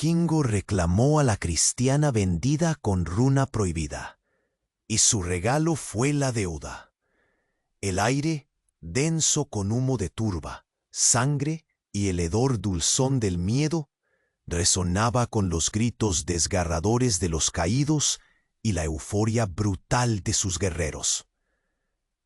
vikingo reclamó a la cristiana vendida con runa prohibida, y su regalo fue la deuda. El aire, denso con humo de turba, sangre y el hedor dulzón del miedo, resonaba con los gritos desgarradores de los caídos y la euforia brutal de sus guerreros.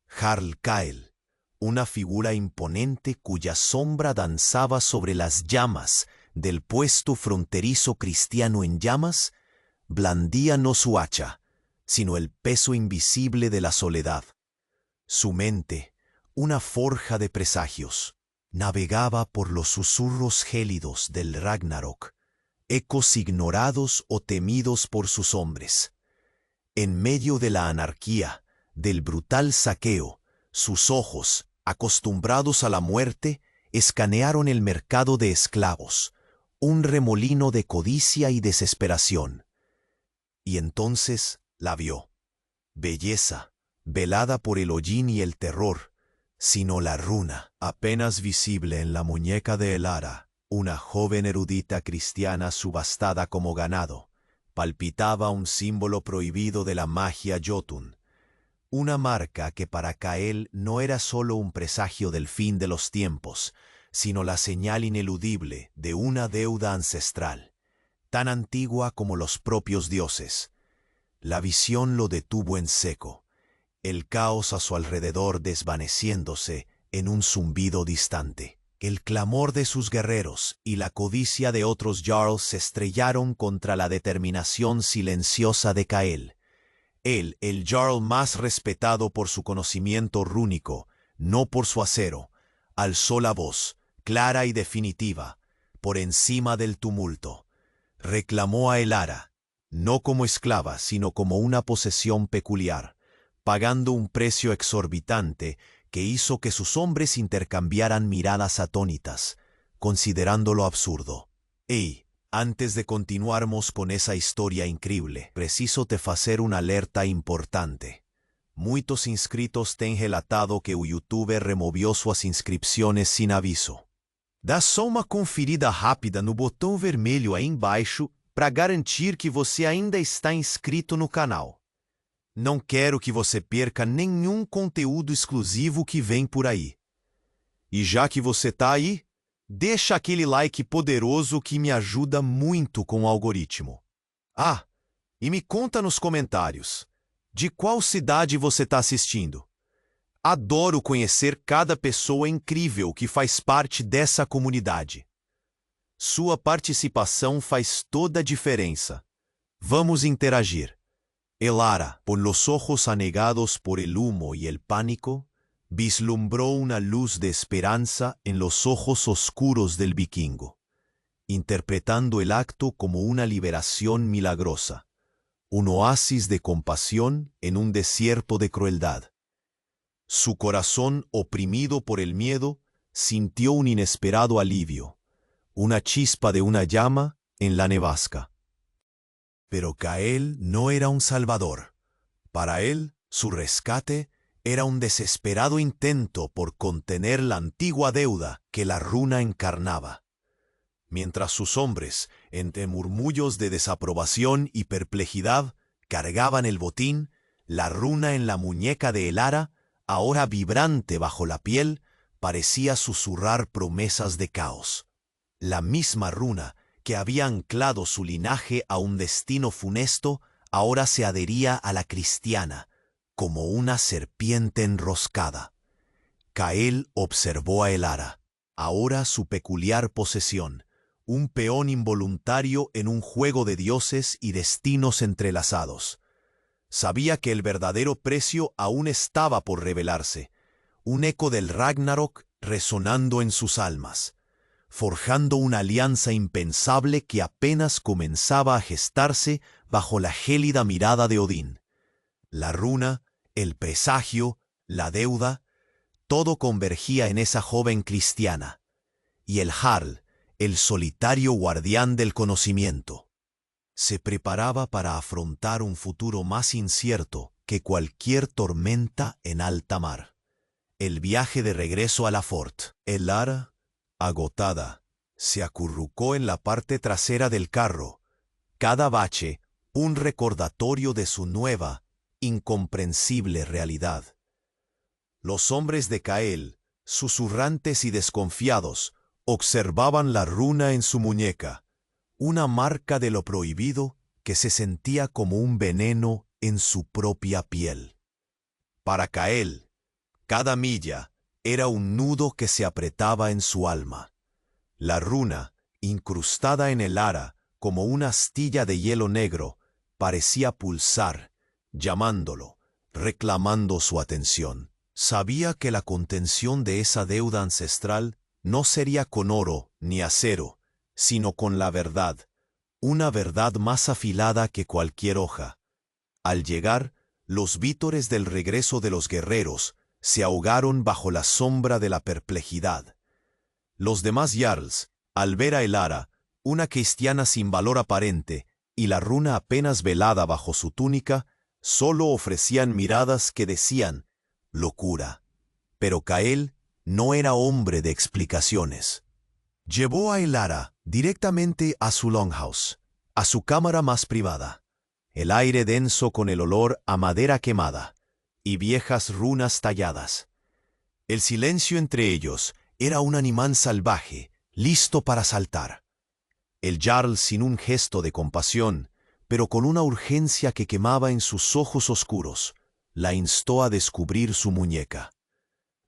Jarl Kael, una figura imponente cuya sombra danzaba sobre las llamas del puesto fronterizo cristiano en llamas, blandía no su hacha, sino el peso invisible de la soledad. Su mente, una forja de presagios, navegaba por los susurros gélidos del Ragnarok, ecos ignorados o temidos por sus hombres. En medio de la anarquía, del brutal saqueo, sus ojos, acostumbrados a la muerte, escanearon el mercado de esclavos, un remolino de codicia y desesperación. Y entonces la vio. Belleza, velada por el hollín y el terror, sino la runa, apenas visible en la muñeca de Elara, una joven erudita cristiana subastada como ganado, palpitaba un símbolo prohibido de la magia Jotun, una marca que para Kael no era solo un presagio del fin de los tiempos, sino la señal ineludible de una deuda ancestral, tan antigua como los propios dioses. La visión lo detuvo en seco, el caos a su alrededor desvaneciéndose en un zumbido distante. El clamor de sus guerreros y la codicia de otros jarls se estrellaron contra la determinación silenciosa de Kael. Él, el jarl más respetado por su conocimiento rúnico, no por su acero, alzó la voz, clara y definitiva, por encima del tumulto. Reclamó a Elara, no como esclava, sino como una posesión peculiar, pagando un precio exorbitante que hizo que sus hombres intercambiaran miradas atónitas, considerándolo absurdo. Antes de continuarmos con esa historia increíble, preciso te fazer una alerta importante. Muitos inscritos têm relatado que o YouTube removeu suas inscrições sem aviso. Dá só uma conferida rápida no botão vermelho aí embaixo para garantir que você ainda está inscrito no canal. Não quero que você perca nenhum conteúdo exclusivo que vem por aí. E já que você tá aí, deixa aquele like poderoso que me ajuda muito com o algoritmo. Ah, e me conta nos comentários, de qual cidade você está assistindo? Adoro conhecer cada pessoa incrível que faz parte dessa comunidade. Sua participação faz toda a diferença. Vamos interagir. Elara, por los ojos anegados por el humo y el pánico, vislumbró una luz de esperanza en los ojos oscuros del vikingo, interpretando el acto como una liberación milagrosa, un oasis de compasión en un desierto de crueldad. Su corazón, oprimido por el miedo, sintió un inesperado alivio, una chispa de una llama en la nevasca. Pero Kael no era un salvador. Para él, su rescate era un desesperado intento por contener la antigua deuda que la runa encarnaba. Mientras sus hombres, entre murmullos de desaprobación y perplejidad, cargaban el botín, la runa en la muñeca de Elara, ahora vibrante bajo la piel, parecía susurrar promesas de caos. La misma runa que había anclado su linaje a un destino funesto, ahora se adhería a la cristiana, como una serpiente enroscada. Kael observó a Elara, ahora su peculiar posesión, un peón involuntario en un juego de dioses y destinos entrelazados. Sabía que el verdadero precio aún estaba por revelarse, un eco del Ragnarok resonando en sus almas, forjando una alianza impensable que apenas comenzaba a gestarse bajo la gélida mirada de Odín. La runa, el presagio, la deuda, todo convergía en esa joven cristiana, y el jarl, el solitario guardián del conocimiento, se preparaba para afrontar un futuro más incierto que cualquier tormenta en alta mar. El viaje de regreso a la Fort. Elara, agotada, Se acurrucó en la parte trasera del carro, cada bache un recordatorio de su nueva, incomprensible realidad. Los hombres de Kael, susurrantes y desconfiados, observaban la runa en su muñeca, una marca de lo prohibido que se sentía como un veneno en su propia piel. Para Kael, cada milla era un nudo que se apretaba en su alma. La runa, incrustada en el ara como una astilla de hielo negro, parecía pulsar, llamándolo, reclamando su atención. Sabía que la contención de esa deuda ancestral no sería con oro ni acero, sino con la verdad, una verdad más afilada que cualquier hoja. Al llegar, los vítores del regreso de los guerreros se ahogaron bajo la sombra de la perplejidad. Los demás Jarls, al ver a Elara, una cristiana sin valor aparente, y la runa apenas velada bajo su túnica, solo ofrecían miradas que decían locura. Pero Kael no era hombre de explicaciones. Llevó a Elara directamente a su longhouse, a su cámara más privada. El aire denso con el olor a madera quemada y viejas runas talladas. El silencio entre ellos era un animal salvaje, listo para saltar. El jarl, sin un gesto de compasión, pero con una urgencia que quemaba en sus ojos oscuros, la instó a descubrir su muñeca.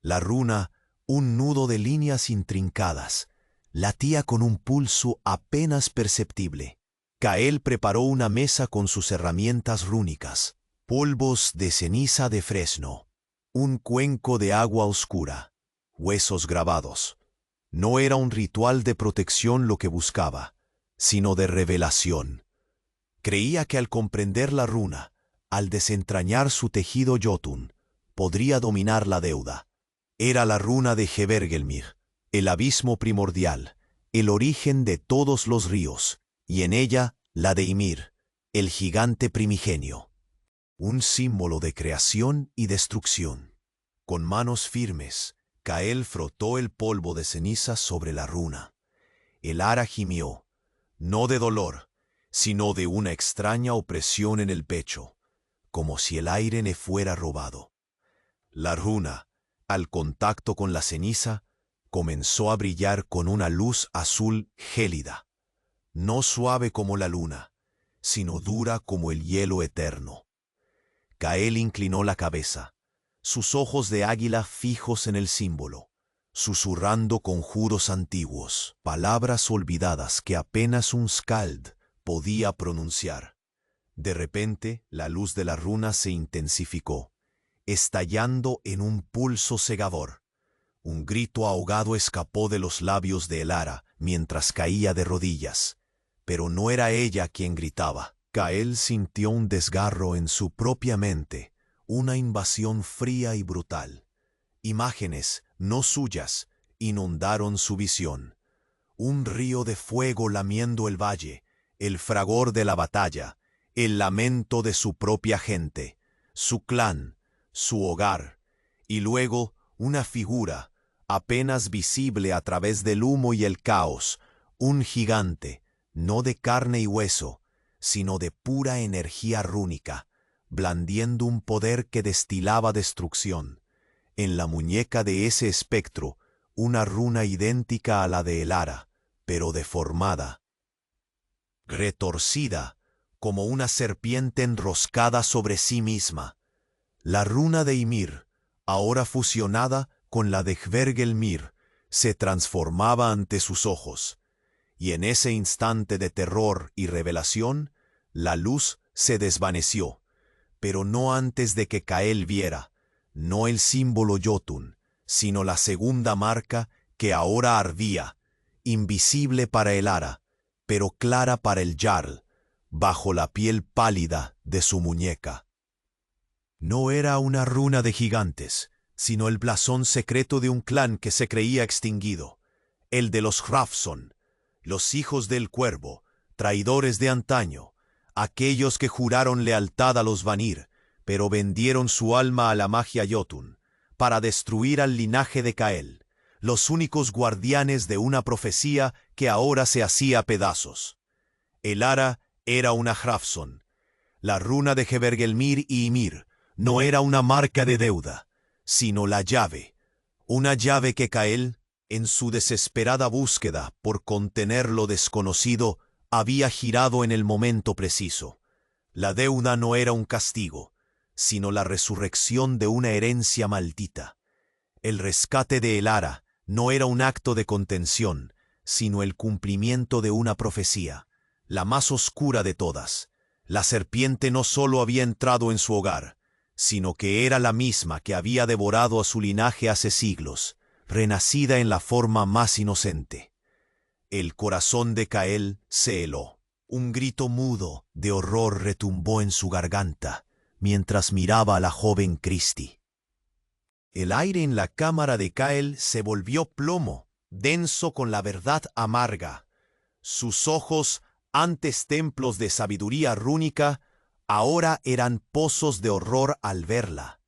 La runa, un nudo de líneas intrincadas, latía con un pulso apenas perceptible. Kael preparó una mesa con sus herramientas rúnicas, polvos de ceniza de fresno, un cuenco de agua oscura, huesos grabados. No era un ritual de protección lo que buscaba, sino de revelación. Creía que al comprender la runa, al desentrañar su tejido Jotun, podría dominar la deuda. Era la runa de Hvergelmir, el abismo primordial, el origen de todos los ríos, y en ella la de Ymir, el gigante primigenio. Un símbolo de creación y destrucción. Con manos firmes, Kael frotó el polvo de ceniza sobre la runa. Elara gimió, no de dolor, sino de una extraña opresión en el pecho, como si el aire le fuera robado. La runa, al contacto con la ceniza, comenzó a brillar con una luz azul gélida, no suave como la luna, sino dura como el hielo eterno. Kael inclinó la cabeza, sus ojos de águila fijos en el símbolo, susurrando conjuros antiguos, palabras olvidadas que apenas un skald podía pronunciar. De repente, la luz de la runa se intensificó, estallando en un pulso cegador. Un grito ahogado escapó de los labios de Elara mientras caía de rodillas, pero no era ella quien gritaba. Kael sintió un desgarro en su propia mente, una invasión fría y brutal. Imágenes, no suyas, inundaron su visión. Un río de fuego lamiendo el valle, el fragor de la batalla, el lamento de su propia gente, su clan, su hogar, y luego una figura, apenas visible a través del humo y el caos, un gigante, no de carne y hueso, sino de pura energía rúnica, blandiendo un poder que destilaba destrucción. En la muñeca de ese espectro, una runa idéntica a la de Elara, pero deformada, retorcida, como una serpiente enroscada sobre sí misma. La runa de Ymir, ahora fusionada con la de Hvergelmir, se transformaba ante sus ojos, y en ese instante de terror y revelación, la luz se desvaneció, pero no antes de que Kael viera, no el símbolo Jotun, sino la segunda marca que ahora ardía, invisible para Elara, pero clara para el jarl, bajo la piel pálida de su muñeca. No era una runa de gigantes, sino el blasón secreto de un clan que se creía extinguido, el de los Hrafson, los hijos del cuervo, traidores de antaño, aquellos que juraron lealtad a los Vanir, pero vendieron su alma a la magia Jotun, para destruir al linaje de Kael, los únicos guardianes de una profecía que ahora se hacía a pedazos. El Ara era una Hrafson. La runa de Hvergelmir y Ymir no era una marca de deuda, sino la llave. Una llave que Cael, en su desesperada búsqueda por contener lo desconocido, había girado en el momento preciso. La deuda no era un castigo, sino la resurrección de una herencia maldita. El rescate de Elara no era un acto de contención, sino el cumplimiento de una profecía, la más oscura de todas. La serpiente no solo había entrado en su hogar, sino que era la misma que había devorado a su linaje hace siglos, renacida en la forma más inocente. El corazón de Cael se heló. Un grito mudo de horror retumbó en su garganta mientras miraba a la joven Christie. El aire en la cámara de Cael se volvió plomo, denso con la verdad amarga. Sus ojos, antes templos de sabiduría rúnica, ahora eran pozos de horror al verla.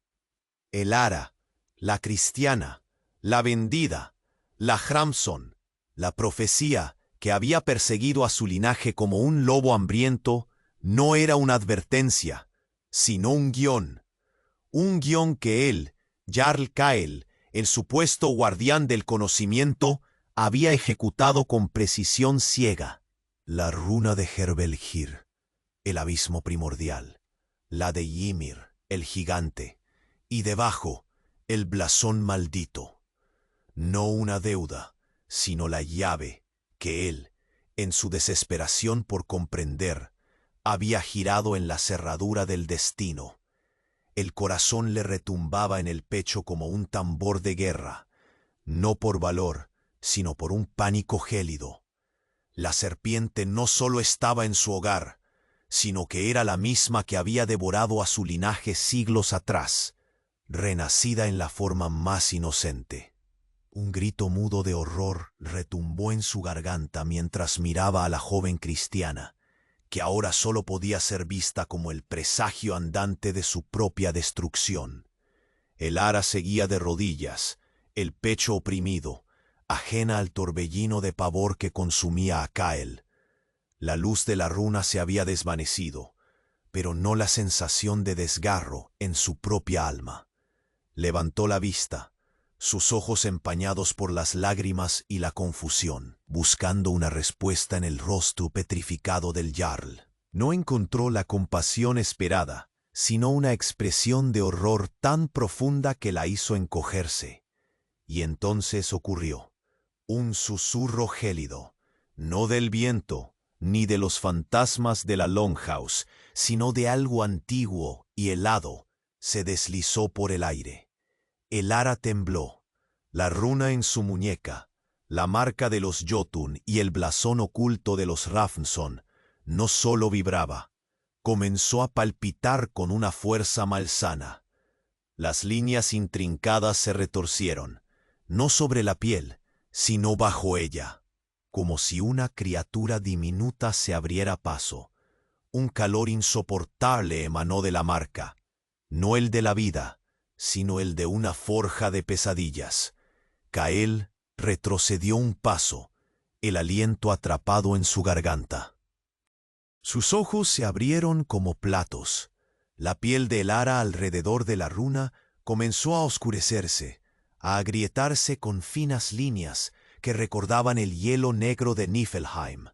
Elara, la cristiana, la vendida, la Hramson, la profecía que había perseguido a su linaje como un lobo hambriento, no era una advertencia, sino un guión que él, Jarl Cael, el supuesto guardián del conocimiento, había ejecutado con precisión ciega. La runa de Hvergelmir, el abismo primordial, la de Ymir, el gigante, y debajo, el blasón maldito. No una deuda, sino la llave que él, en su desesperación por comprender, había girado en la cerradura del destino. El corazón le retumbaba en el pecho como un tambor de guerra, no por valor, sino por un pánico gélido. La serpiente no solo estaba en su hogar, sino que era la misma que había devorado a su linaje siglos atrás, renacida en la forma más inocente. Un grito mudo de horror retumbó en su garganta mientras miraba a la joven cristiana, que ahora solo podía ser vista como el presagio andante de su propia destrucción. Elara seguía de rodillas, el pecho oprimido, ajena al torbellino de pavor que consumía a Cael. La luz de la runa se había desvanecido, pero no la sensación de desgarro en su propia alma. Levantó la vista, sus ojos empañados por las lágrimas y la confusión, buscando una respuesta en el rostro petrificado del Jarl. No encontró la compasión esperada, sino una expresión de horror tan profunda que la hizo encogerse. Y entonces ocurrió. Un susurro gélido, no del viento, ni de los fantasmas de la Longhouse, sino de algo antiguo y helado, se deslizó por el aire. Elara tembló. La runa en su muñeca, la marca de los Jotun y el blasón oculto de los Hrafnsson no solo vibraba, comenzó a palpitar con una fuerza malsana. Las líneas intrincadas se retorcieron, no sobre la piel, sino bajo ella, como si una criatura diminuta se abriera paso. Un calor insoportable emanó de la marca, no el de la vida, sino el de una forja de pesadillas. Cael retrocedió un paso, el aliento atrapado en su garganta. Sus ojos se abrieron como platos. La piel de Elara alrededor de la runa comenzó a oscurecerse, a agrietarse con finas líneas que recordaban el hielo negro de Niflheim.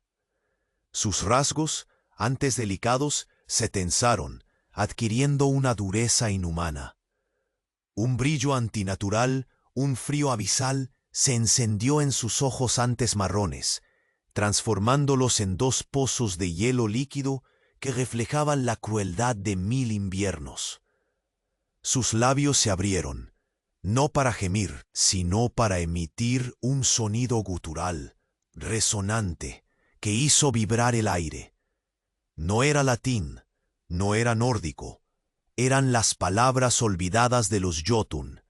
Sus rasgos, antes delicados, se tensaron, adquiriendo una dureza inhumana. Un brillo antinatural, un frío abisal, se encendió en sus ojos antes marrones, transformándolos en dos pozos de hielo líquido que reflejaban la crueldad de 1000 inviernos. Sus labios se abrieron, no para gemir, sino para emitir un sonido gutural, resonante, que hizo vibrar el aire. No era latín, no era nórdico, eran las palabras olvidadas de los Jotun,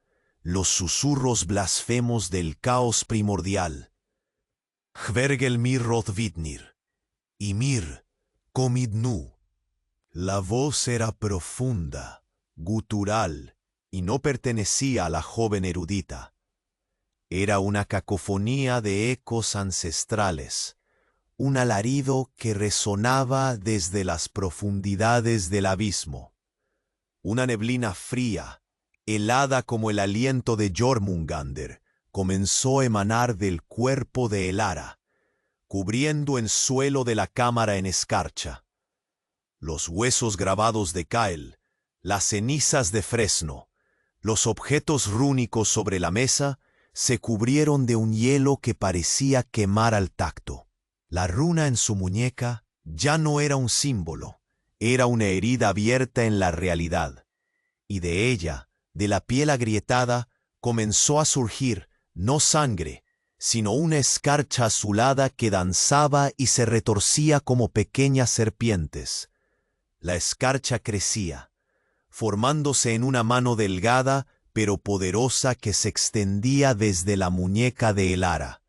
los susurros blasfemos del caos primordial. Hvergelmir Rothvidnir, Ymir, Comidnu. La voz era profunda, gutural, y no pertenecía a la joven erudita. Era una cacofonía de ecos ancestrales, un alarido que resonaba desde las profundidades del abismo. Una neblina fría, helada como el aliento de Jormungandr, comenzó a emanar del cuerpo de Elara, cubriendo el suelo de la cámara en escarcha. Los huesos grabados de Kael, las cenizas de fresno, los objetos rúnicos sobre la mesa se cubrieron de un hielo que parecía quemar al tacto. La runa en su muñeca ya no era un símbolo, era una herida abierta en la realidad, y de ella, de la piel agrietada, comenzó a surgir, no sangre, sino una escarcha azulada que danzaba y se retorcía como pequeñas serpientes. La escarcha crecía, formándose en una mano delgada pero poderosa que se extendía desde la muñeca de Elara.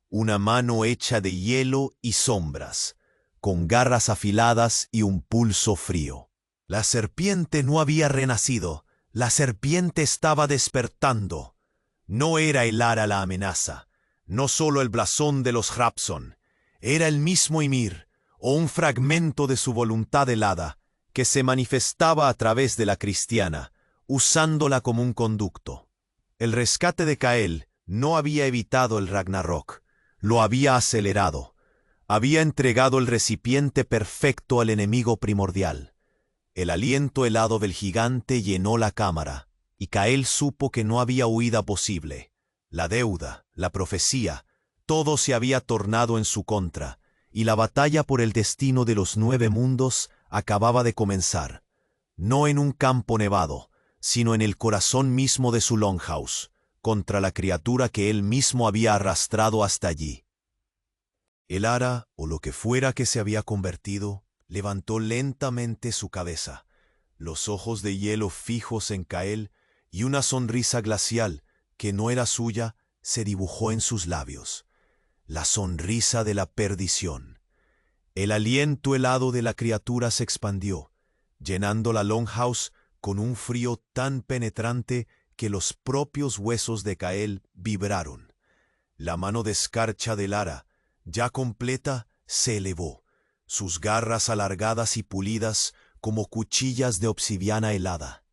Una mano hecha de hielo y sombras, con garras afiladas y un pulso frío. La serpiente no había renacido, la serpiente estaba despertando. No era Elara la amenaza, no solo el blasón de los Hrafson, era el mismo Ymir, o un fragmento de su voluntad helada, que se manifestaba a través de la cristiana, usándola como un conducto. El rescate de Kael no había evitado el Ragnarok, lo había acelerado, había entregado el recipiente perfecto al enemigo primordial. El aliento helado del gigante llenó la cámara, y Kael supo que no había huida posible. La deuda, la profecía, todo se había tornado en su contra, y la batalla por el destino de los 9 mundos acababa de comenzar, no en un campo nevado, sino en el corazón mismo de su Longhouse, contra la criatura que él mismo había arrastrado hasta allí. Elara, o lo que fuera que se había convertido, levantó lentamente su cabeza, los ojos de hielo fijos en Kael, y una sonrisa glacial, que no era suya, se dibujó en sus labios. La sonrisa de la perdición. El aliento helado de la criatura se expandió, llenando la Longhouse con un frío tan penetrante que los propios huesos de Kael vibraron. La mano de escarcha de Elara, ya completa, se elevó, sus garras alargadas y pulidas como cuchillas de obsidiana helada.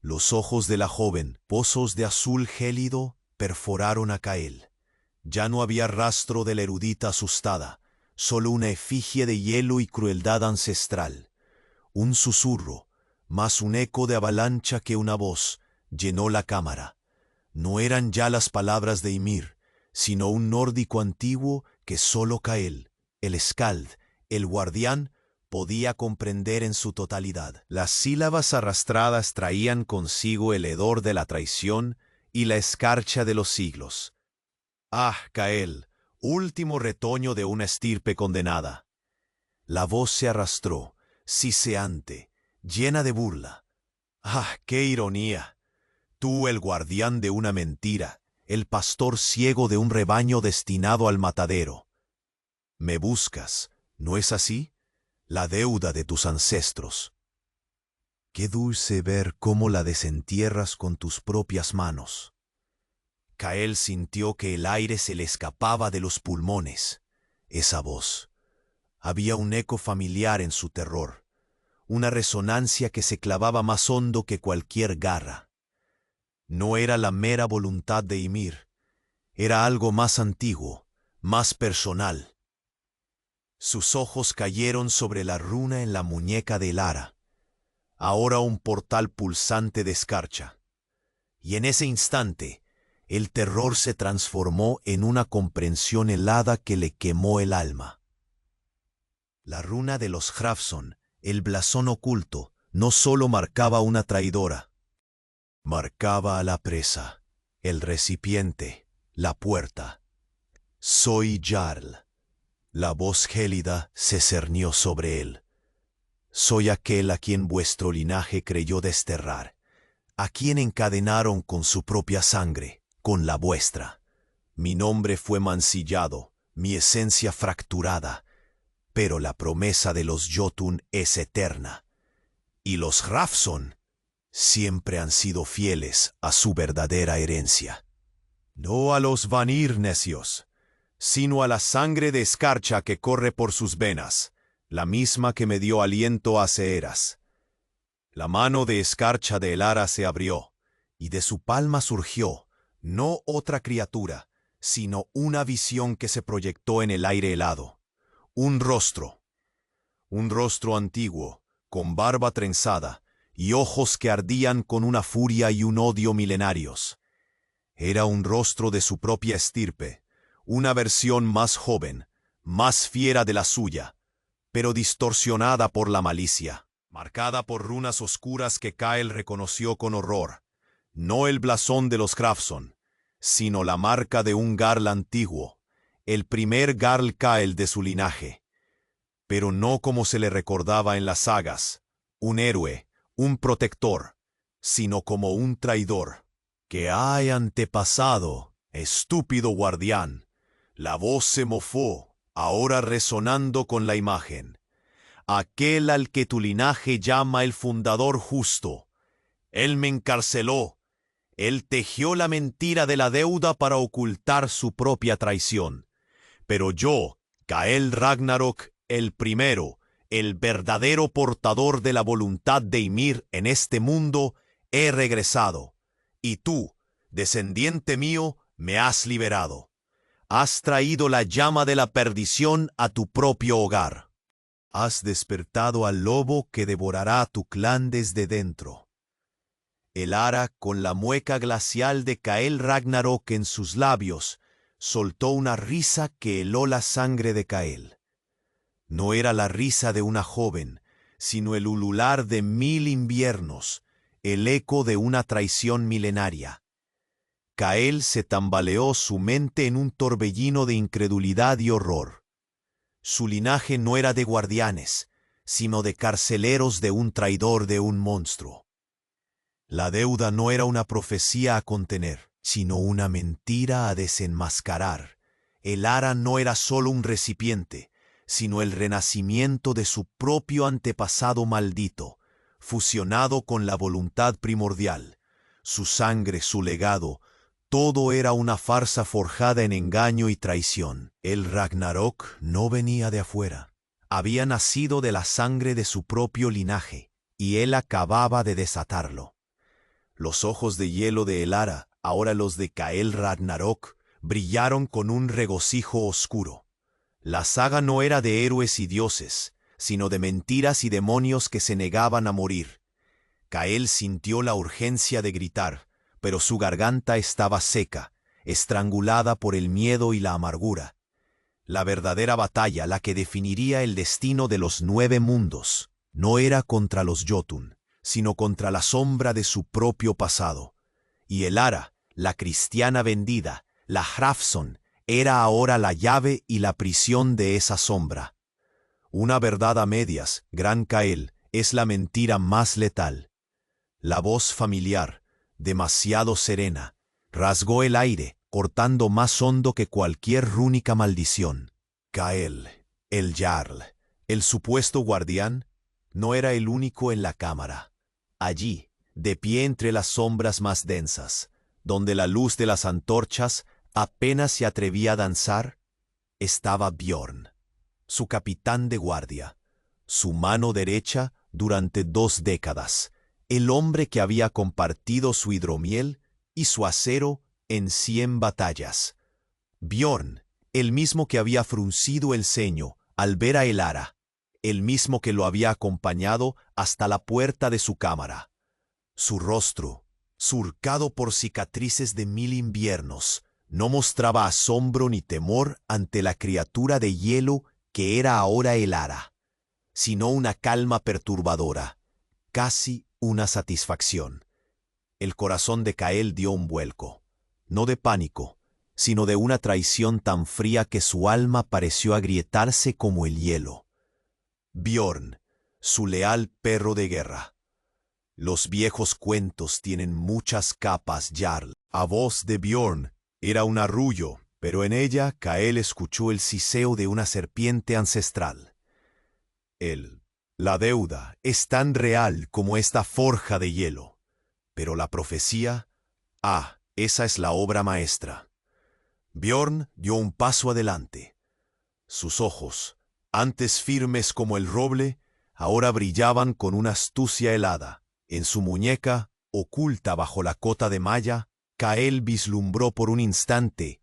Los ojos de la joven, pozos de azul gélido, perforaron a Kael. Ya no había rastro de la erudita asustada, solo una efigie de hielo y crueldad ancestral. Un susurro, más un eco de avalancha que una voz, llenó la cámara. No eran ya las palabras de Ymir, sino un nórdico antiguo que solo Kael, el Skald, el guardián, podía comprender en su totalidad. Las sílabas arrastradas traían consigo el hedor de la traición y la escarcha de los siglos. Ah, Kael, último retoño de una estirpe condenada. La voz se arrastró, siseante, llena de burla. Ah, qué ironía. Tú, el guardián de una mentira, el pastor ciego de un rebaño destinado al matadero. Me buscas, ¿no es así? La deuda de tus ancestros. Qué dulce ver cómo la desentierras con tus propias manos. Kael sintió que el aire se le escapaba de los pulmones. Esa voz. Había un eco familiar en su terror, una resonancia que se clavaba más hondo que cualquier garra. No era la mera voluntad de Ymir, era algo más antiguo, más personal. Sus ojos cayeron sobre la runa en la muñeca de Elara, ahora un portal pulsante de escarcha. Y en ese instante, el terror se transformó en una comprensión helada que le quemó el alma. La runa de los Hrafson, el blasón oculto, no solo marcaba una traidora, marcaba a la presa, el recipiente, la puerta. Soy Jarl. La voz gélida se cernió sobre él. Soy aquel a quien vuestro linaje creyó desterrar, a quien encadenaron con su propia sangre, con la vuestra. Mi nombre fue mancillado, mi esencia fracturada, pero la promesa de los Jotun es eterna. Y los Hrafson siempre han sido fieles a su verdadera herencia. No a los Vanir necios, sino a la sangre de escarcha que corre por sus venas, la misma que me dio aliento hace eras. La mano de escarcha de Elara se abrió, y de su palma surgió, no otra criatura, sino una visión que se proyectó en el aire helado. Un rostro antiguo, con barba trenzada, y ojos que ardían con una furia y un odio milenarios. Era un rostro de su propia estirpe, una versión más joven, más fiera de la suya, pero distorsionada por la malicia, marcada por runas oscuras que Kael reconoció con horror. No el blasón de los Hrafson, sino la marca de un Garl antiguo, el primer Garl Kael de su linaje. Pero no como se le recordaba en las sagas, un héroe, un protector, sino como un traidor. «¿Qué hay antepasado, estúpido guardián?» La voz se mofó, ahora resonando con la imagen. «Aquel al que tu linaje llama el fundador justo. Él me encarceló. Él tejió la mentira de la deuda para ocultar su propia traición. Pero yo, Kael Ragnarok, el primero, el verdadero portador de la voluntad de Ymir en este mundo, he regresado. Y tú, descendiente mío, me has liberado. Has traído la llama de la perdición a tu propio hogar. Has despertado al lobo que devorará a tu clan desde dentro». Elara, con la mueca glacial de Kael Ragnarok en sus labios, soltó una risa que heló la sangre de Kael. No era la risa de una joven, sino el ulular de 1000 inviernos, el eco de una traición milenaria. Kael se tambaleó su mente en un torbellino de incredulidad y horror. Su linaje no era de guardianes, sino de carceleros de un traidor, de un monstruo. La deuda no era una profecía a contener, sino una mentira a desenmascarar. Elara no era solo un recipiente, sino el renacimiento de su propio antepasado maldito, fusionado con la voluntad primordial. Su sangre, su legado, todo era una farsa forjada en engaño y traición. El Ragnarok no venía de afuera. Había nacido de la sangre de su propio linaje, y él acababa de desatarlo. Los ojos de hielo de Elara, ahora los de Kael Ragnarok, brillaron con un regocijo oscuro. La saga no era de héroes y dioses, sino de mentiras y demonios que se negaban a morir. Kael sintió la urgencia de gritar, pero su garganta estaba seca, estrangulada por el miedo y la amargura. La verdadera batalla, la que definiría el destino de los 9 mundos, no era contra los Jotun, sino contra la sombra de su propio pasado. Y Elara, la cristiana vendida, la Hrafson, era ahora la llave y la prisión de esa sombra. Una verdad a medias, Gran Kael, es la mentira más letal. La voz familiar, demasiado serena, rasgó el aire, cortando más hondo que cualquier rúnica maldición. Kael, el Jarl, el supuesto guardián, no era el único en la cámara. Allí, de pie entre las sombras más densas, donde la luz de las antorchas apenas se atrevía a danzar, estaba Bjorn, su capitán de guardia, su mano derecha durante 2 décadas, el hombre que había compartido su hidromiel y su acero en 100 batallas. Bjorn, el mismo que había fruncido el ceño al ver a Elara, el mismo que lo había acompañado hasta la puerta de su cámara. Su rostro, surcado por cicatrices de 1000 inviernos, no mostraba asombro ni temor ante la criatura de hielo que era ahora Elara, sino una calma perturbadora, casi una satisfacción. El corazón de Kael dio un vuelco, no de pánico, sino de una traición tan fría que su alma pareció agrietarse como el hielo. Bjorn, su leal perro de guerra. Los viejos cuentos tienen muchas capas, Jarl. A voz de Bjorn era un arrullo, pero en ella Kael escuchó el siseo de una serpiente ancestral. La deuda es tan real como esta forja de hielo, pero la profecía, esa es la obra maestra. Bjorn dio un paso adelante. Sus ojos, antes firmes como el roble, ahora brillaban con una astucia helada. En su muñeca, oculta bajo la cota de malla, Kael vislumbró por un instante,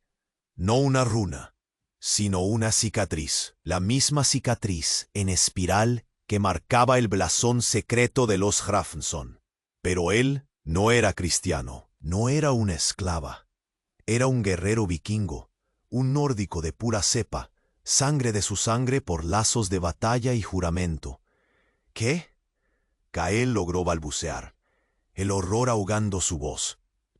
no una runa, sino una cicatriz, la misma cicatriz en espiral que marcaba el blasón secreto de los Hrafnsson. Pero él no era cristiano, no era una esclava. Era un guerrero vikingo, un nórdico de pura cepa, sangre de su sangre por lazos de batalla y juramento. ¿Qué? Kael logró balbucear, el horror ahogando su voz.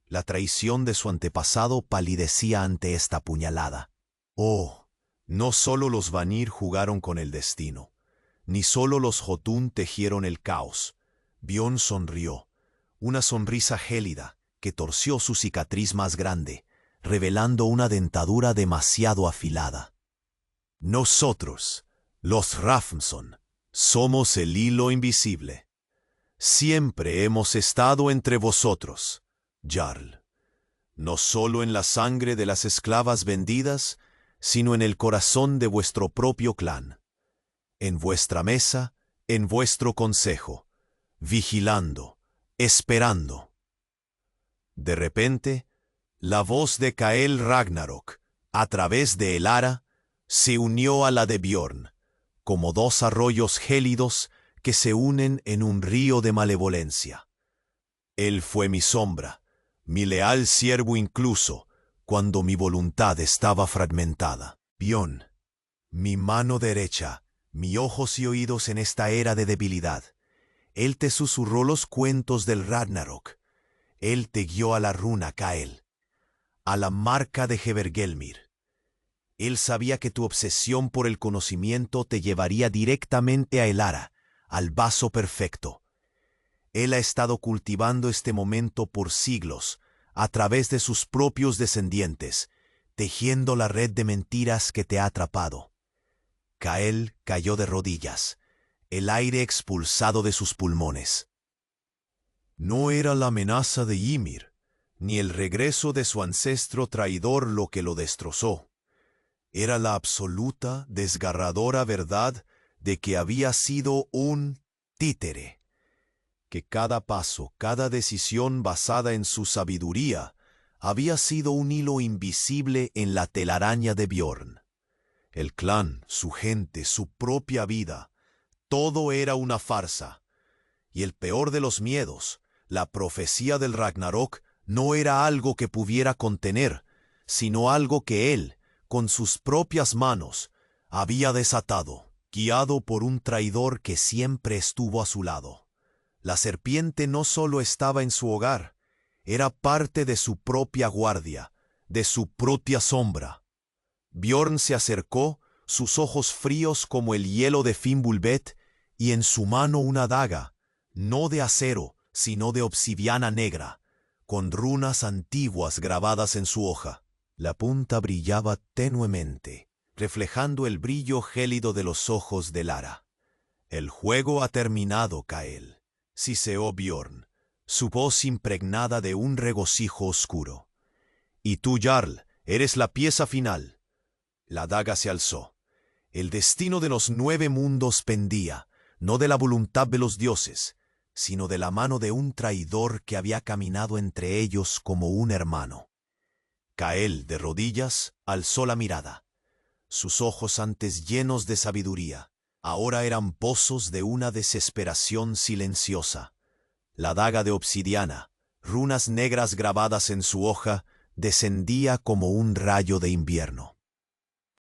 La traición de su antepasado palidecía ante esta puñalada. Oh, no solo los Vanir jugaron con el destino, ni solo los Jotun tejieron el caos. Bjorn sonrió, una sonrisa gélida que torció su cicatriz más grande, revelando una dentadura demasiado afilada. Nosotros, los Hrafnsson, somos el hilo invisible. Siempre hemos estado entre vosotros, Jarl. No solo en la sangre de las esclavas vendidas, sino en el corazón de vuestro propio clan. En vuestra mesa, en vuestro consejo, vigilando, esperando. De repente, la voz de Kael Ragnarok, a través de Elara, se unió a la de Bjorn, como dos arroyos gélidos que se unen en un río de malevolencia. Él fue mi sombra, mi leal siervo incluso, cuando mi voluntad estaba fragmentada. Bjorn, mi mano derecha, mi ojos y oídos en esta era de debilidad. Él te susurró los cuentos del Ragnarok. Él te guió a la runa Kael, a la marca de Hevergelmir. Él sabía que tu obsesión por el conocimiento te llevaría directamente a Elara, al vaso perfecto. Él ha estado cultivando este momento por siglos, a través de sus propios descendientes, tejiendo la red de mentiras que te ha atrapado. Kael cayó de rodillas, el aire expulsado de sus pulmones. No era la amenaza de Ymir, ni el regreso de su ancestro traidor lo que lo destrozó. Era la absoluta, desgarradora verdad de que había sido un títere, que cada paso, cada decisión basada en su sabiduría, había sido un hilo invisible en la telaraña de Bjorn. El clan, su gente, su propia vida, todo era una farsa. Y el peor de los miedos, la profecía del Ragnarok, no era algo que pudiera contener, sino algo que él, con sus propias manos, había desatado, guiado por un traidor que siempre estuvo a su lado. La serpiente no solo estaba en su hogar, era parte de su propia guardia, de su propia sombra. Bjorn se acercó, sus ojos fríos como el hielo de Fimbulvet, y en su mano una daga, no de acero, sino de obsidiana negra, con runas antiguas grabadas en su hoja. La punta brillaba tenuemente, reflejando el brillo gélido de los ojos de Lara. El juego ha terminado, Kael, siseó Bjorn, su voz impregnada de un regocijo oscuro. Y tú, Jarl, eres la pieza final. La daga se alzó. El destino de los 9 mundos pendía, no de la voluntad de los dioses, sino de la mano de un traidor que había caminado entre ellos como un hermano. Kael, de rodillas, alzó la mirada. Sus ojos antes llenos de sabiduría, ahora eran pozos de una desesperación silenciosa. La daga de obsidiana, runas negras grabadas en su hoja, descendía como un rayo de invierno.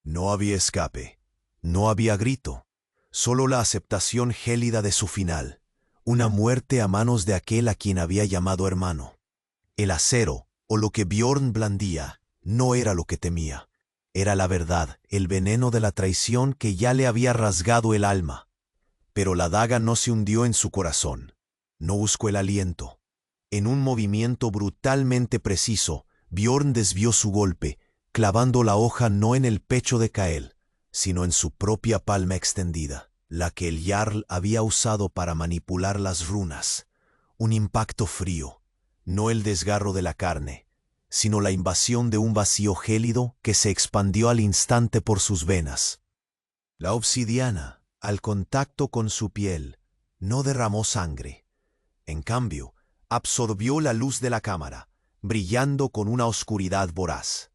No había escape, no había grito, solo la aceptación gélida de su final, una muerte a manos de aquel a quien había llamado hermano. El acero, o lo que Bjorn blandía, no era lo que temía. Era la verdad, el veneno de la traición que ya le había rasgado el alma. Pero la daga no se hundió en su corazón. No buscó el aliento. En un movimiento brutalmente preciso, Bjorn desvió su golpe, clavando la hoja no en el pecho de Kael, sino en su propia palma extendida, la que el Jarl había usado para manipular las runas. Un impacto frío, no el desgarro de la carne, sino la invasión de un vacío gélido que se expandió al instante por sus venas. La obsidiana, al contacto con su piel, no derramó sangre. En cambio, absorbió la luz de la cámara, brillando con una oscuridad voraz.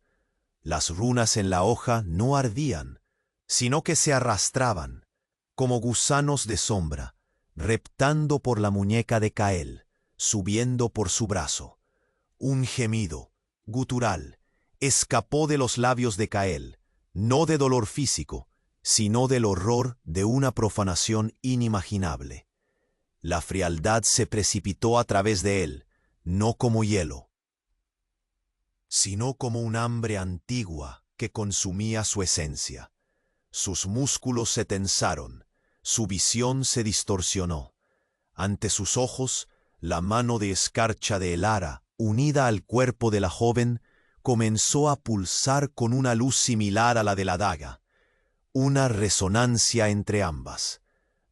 Las runas en la hoja no ardían, sino que se arrastraban, como gusanos de sombra, reptando por la muñeca de Kael, subiendo por su brazo. Un gemido, gutural, escapó de los labios de Kael, no de dolor físico, sino del horror de una profanación inimaginable. La frialdad se precipitó a través de él, no como hielo, sino como un hambre antigua que consumía su esencia. Sus músculos se tensaron, su visión se distorsionó. Ante sus ojos, la mano de escarcha de Elara, unida al cuerpo de la joven, comenzó a pulsar con una luz similar a la de la daga. Una resonancia entre ambas.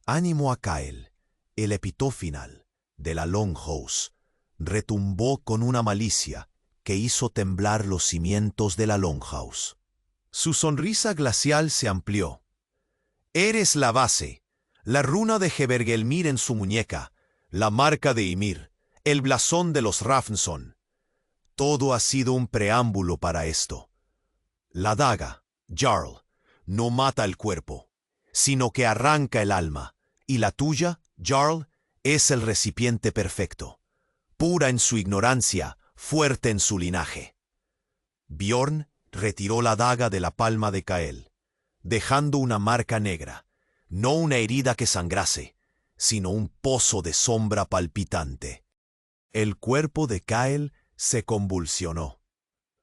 Ánimo a Kael, el epítoo final de la Longhouse, retumbó con una malicia que hizo temblar los cimientos de la Longhouse. Su sonrisa glacial se amplió. Eres la base, la runa de Hebergelmir en su muñeca, la marca de Ymir, el blasón de los Rafnson. Todo ha sido un preámbulo para esto. La daga, Jarl, no mata el cuerpo, sino que arranca el alma, y la tuya, Jarl, es el recipiente perfecto, pura en su ignorancia, fuerte en su linaje. Bjorn retiró la daga de la palma de Kael, dejando una marca negra, no una herida que sangrase, sino un pozo de sombra palpitante. El cuerpo de Kael se convulsionó.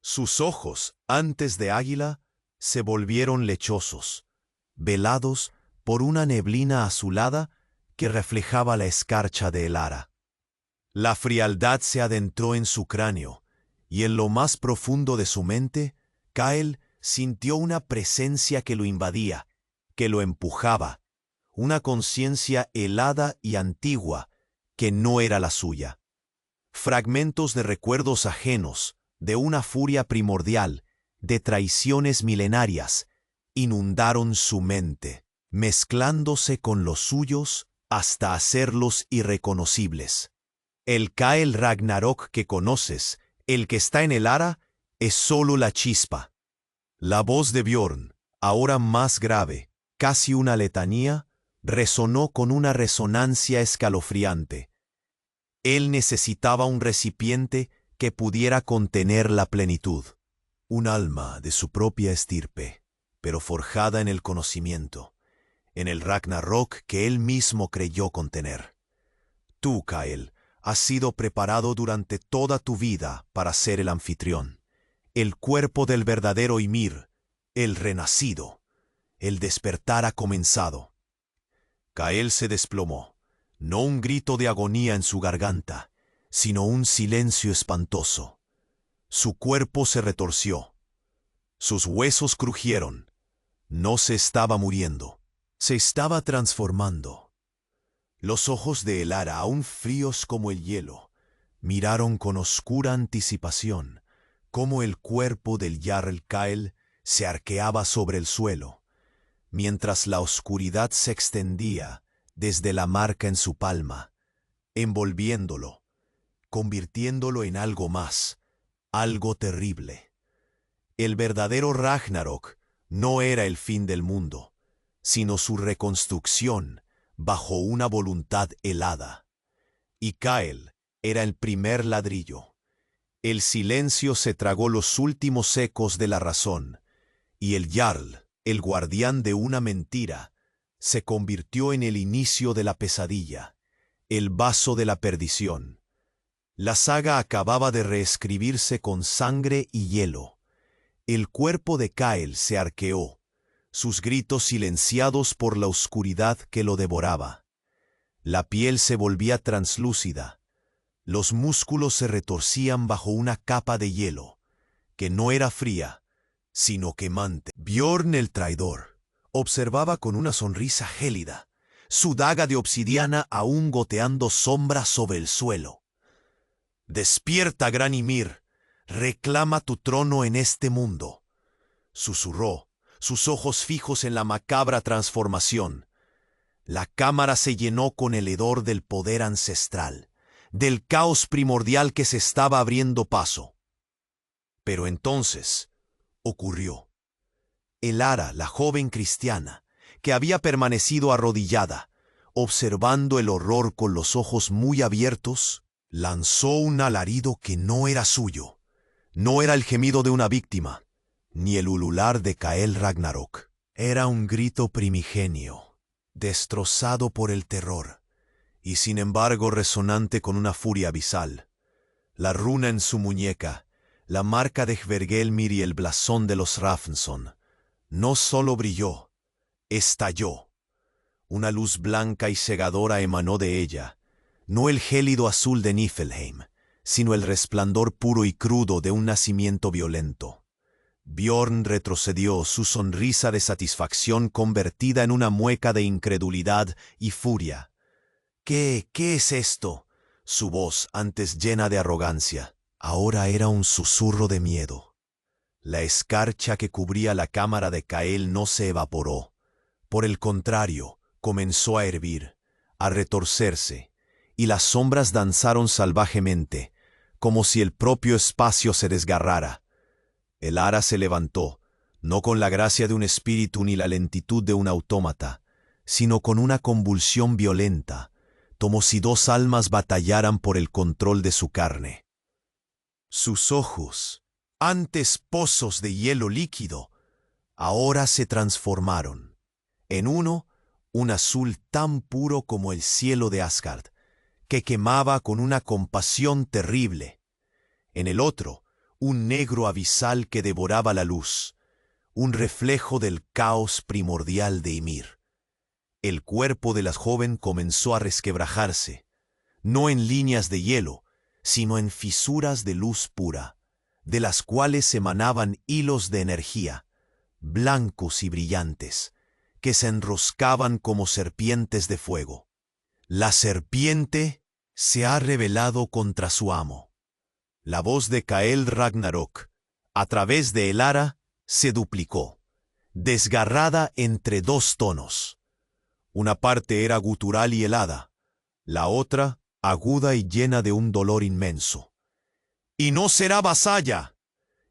Sus ojos, antes de águila, se volvieron lechosos, velados por una neblina azulada que reflejaba la escarcha de Elara. La frialdad se adentró en su cráneo, y en lo más profundo de su mente, Kael sintió una presencia que lo invadía, que lo empujaba, una conciencia helada y antigua que no era la suya. Fragmentos de recuerdos ajenos, de una furia primordial, de traiciones milenarias, inundaron su mente, mezclándose con los suyos hasta hacerlos irreconocibles. El Kael Ragnarok que conoces, el que está en Elara, es solo la chispa. La voz de Bjorn, ahora más grave, casi una letanía, resonó con una resonancia escalofriante. Él necesitaba un recipiente que pudiera contener la plenitud. Un alma de su propia estirpe, pero forjada en el conocimiento, en el Ragnarok que él mismo creyó contener. Tú, Kael, has sido preparado durante toda tu vida para ser el anfitrión, el cuerpo del verdadero Ymir, el renacido. El despertar ha comenzado. Kael se desplomó, no un grito de agonía en su garganta, sino un silencio espantoso. Su cuerpo se retorció. Sus huesos crujieron. No se estaba muriendo, se estaba transformando. Los ojos de Elara, aún fríos como el hielo, miraron con oscura anticipación cómo el cuerpo del Jarl Kael se arqueaba sobre el suelo, mientras la oscuridad se extendía desde la marca en su palma, envolviéndolo, convirtiéndolo en algo más, algo terrible. El verdadero Ragnarok no era el fin del mundo, sino su reconstrucción bajo una voluntad helada. Y Kael era el primer ladrillo. El silencio se tragó los últimos ecos de la razón, y el Jarl, el guardián de una mentira, se convirtió en el inicio de la pesadilla, el vaso de la perdición. La saga acababa de reescribirse con sangre y hielo. El cuerpo de Kael se arqueó, sus gritos silenciados por la oscuridad que lo devoraba. La piel se volvía translúcida. Los músculos se retorcían bajo una capa de hielo, que no era fría, sino quemante. Bjorn el traidor observaba con una sonrisa gélida, su daga de obsidiana aún goteando sombra sobre el suelo. «Despierta, gran Ymir, reclama tu trono en este mundo. Susurró, sus ojos fijos en la macabra transformación. La cámara se llenó con el hedor del poder ancestral, del caos primordial que se estaba abriendo paso. Pero entonces ocurrió. Elara, la joven cristiana, que había permanecido arrodillada, observando el horror con los ojos muy abiertos, lanzó un alarido que no era suyo. No era el gemido de una víctima, ni el ulular de Kael Ragnarok. Era un grito primigenio, destrozado por el terror, y sin embargo resonante con una furia abisal. La runa en su muñeca, la marca de Hvergelmir y el blasón de los Rafnsson, no solo brilló, estalló. Una luz blanca y cegadora emanó de ella, no el gélido azul de Niflheim, sino el resplandor puro y crudo de un nacimiento violento. Bjorn retrocedió, su sonrisa de satisfacción convertida en una mueca de incredulidad y furia. ¿Qué es esto? Su voz, antes llena de arrogancia, ahora era un susurro de miedo. La escarcha que cubría la cámara de Kael no se evaporó. Por el contrario, comenzó a hervir, a retorcerse, y las sombras danzaron salvajemente, como si el propio espacio se desgarrara. Elara se levantó, no con la gracia de un espíritu ni la lentitud de un autómata, sino con una convulsión violenta, como si dos almas batallaran por el control de su carne. Sus ojos, antes pozos de hielo líquido, ahora se transformaron. En uno, un azul tan puro como el cielo de Asgard, que quemaba con una compasión terrible. En el otro, un negro abisal que devoraba la luz, un reflejo del caos primordial de Ymir. El cuerpo de la joven comenzó a resquebrajarse, no en líneas de hielo, sino en fisuras de luz pura, de las cuales emanaban hilos de energía, blancos y brillantes, que se enroscaban como serpientes de fuego. La serpiente se ha rebelado contra su amo. La voz de Kael Ragnarok, a través de Elara, se duplicó, desgarrada entre dos tonos. Una parte era gutural y helada, la otra aguda y llena de un dolor inmenso. ¡Y no será vasalla!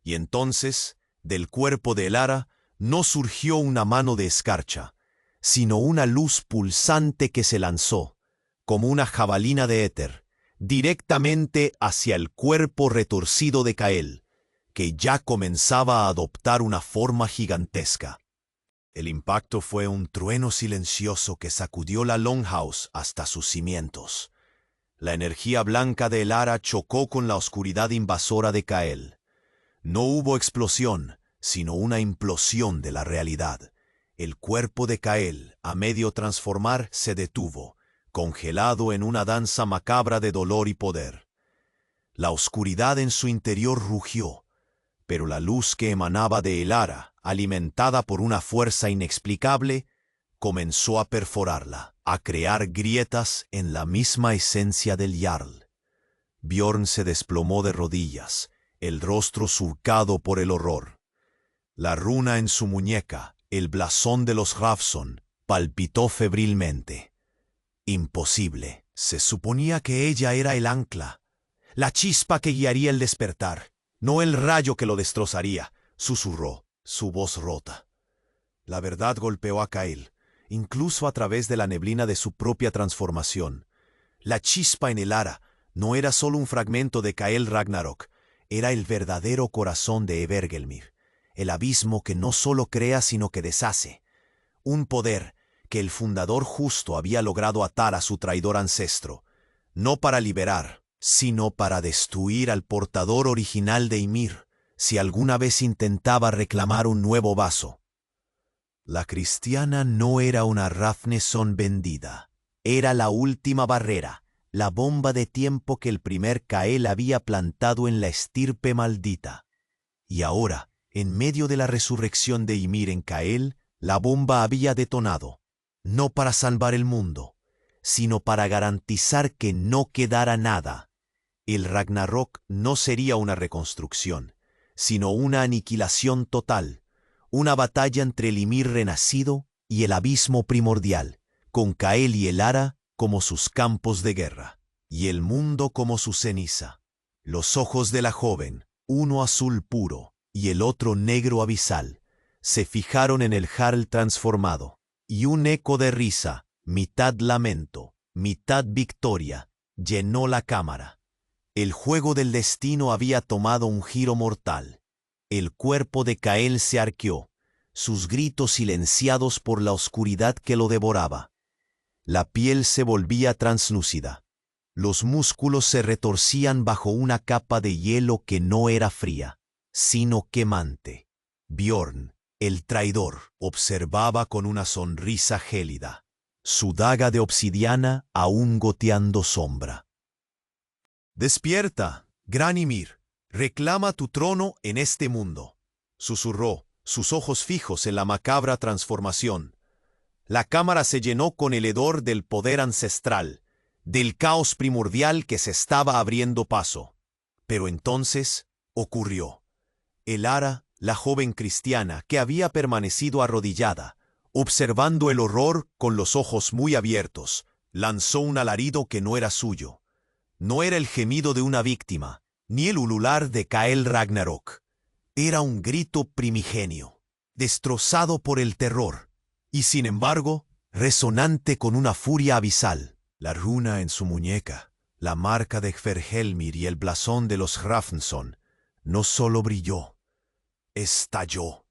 Y entonces, del cuerpo de Elara, no surgió una mano de escarcha, sino una luz pulsante que se lanzó, como una jabalina de éter, directamente hacia el cuerpo retorcido de Kael, que ya comenzaba a adoptar una forma gigantesca. El impacto fue un trueno silencioso que sacudió la Longhouse hasta sus cimientos. La energía blanca de Elara chocó con la oscuridad invasora de Kael. No hubo explosión, sino una implosión de la realidad. El cuerpo de Kael, a medio transformar, se detuvo, congelado en una danza macabra de dolor y poder. La oscuridad en su interior rugió, pero la luz que emanaba de Elara, alimentada por una fuerza inexplicable, comenzó a perforarla, a crear grietas en la misma esencia del Jarl. Bjorn se desplomó de rodillas, el rostro surcado por el horror. La runa en su muñeca, el blasón de los Rafnsson, palpitó febrilmente. Imposible. Se suponía que ella era el ancla, la chispa que guiaría el despertar, no el rayo que lo destrozaría, susurró, su voz rota. La verdad golpeó a Kael, incluso a través de la neblina de su propia transformación. La chispa en Elara no era solo un fragmento de Kael Ragnarok, era el verdadero corazón de Hvergelmir, el abismo que no solo crea sino que deshace. Un poder que el fundador justo había logrado atar a su traidor ancestro, no para liberar, sino para destruir al portador original de Ymir, si alguna vez intentaba reclamar un nuevo vaso. La cristiana no era una Rafnesson vendida, era la última barrera, la bomba de tiempo que el primer Kael había plantado en la estirpe maldita. Y ahora, en medio de la resurrección de Ymir en Kael, la bomba había detonado, no para salvar el mundo, sino para garantizar que no quedara nada. El Ragnarok no sería una reconstrucción, sino una aniquilación total, una batalla entre el Ymir renacido y el abismo primordial, con Kael y Elara como sus campos de guerra, y el mundo como su ceniza. Los ojos de la joven, uno azul puro y el otro negro abisal, se fijaron en el Jarl transformado, y un eco de risa, mitad lamento, mitad victoria, llenó la cámara. El juego del destino había tomado un giro mortal. El cuerpo de Kael se arqueó, sus gritos silenciados por la oscuridad que lo devoraba. La piel se volvía translúcida. Los músculos se retorcían bajo una capa de hielo que no era fría, sino quemante. Bjorn, el traidor, observaba con una sonrisa gélida, su daga de obsidiana aún goteando sombra. «Despierta, gran Ymir, reclama tu trono en este mundo», susurró, sus ojos fijos en la macabra transformación. La cámara se llenó con el hedor del poder ancestral, del caos primordial que se estaba abriendo paso. Pero entonces ocurrió. Elara, la joven cristiana que había permanecido arrodillada, observando el horror con los ojos muy abiertos, lanzó un alarido que no era suyo. No era el gemido de una víctima, ni el ulular de Kael Ragnarok. Era un grito primigenio, destrozado por el terror, y sin embargo, resonante con una furia abisal. La runa en su muñeca, la marca de Hverhelmir y el blasón de los Hrafnsson, no solo brilló, estalló.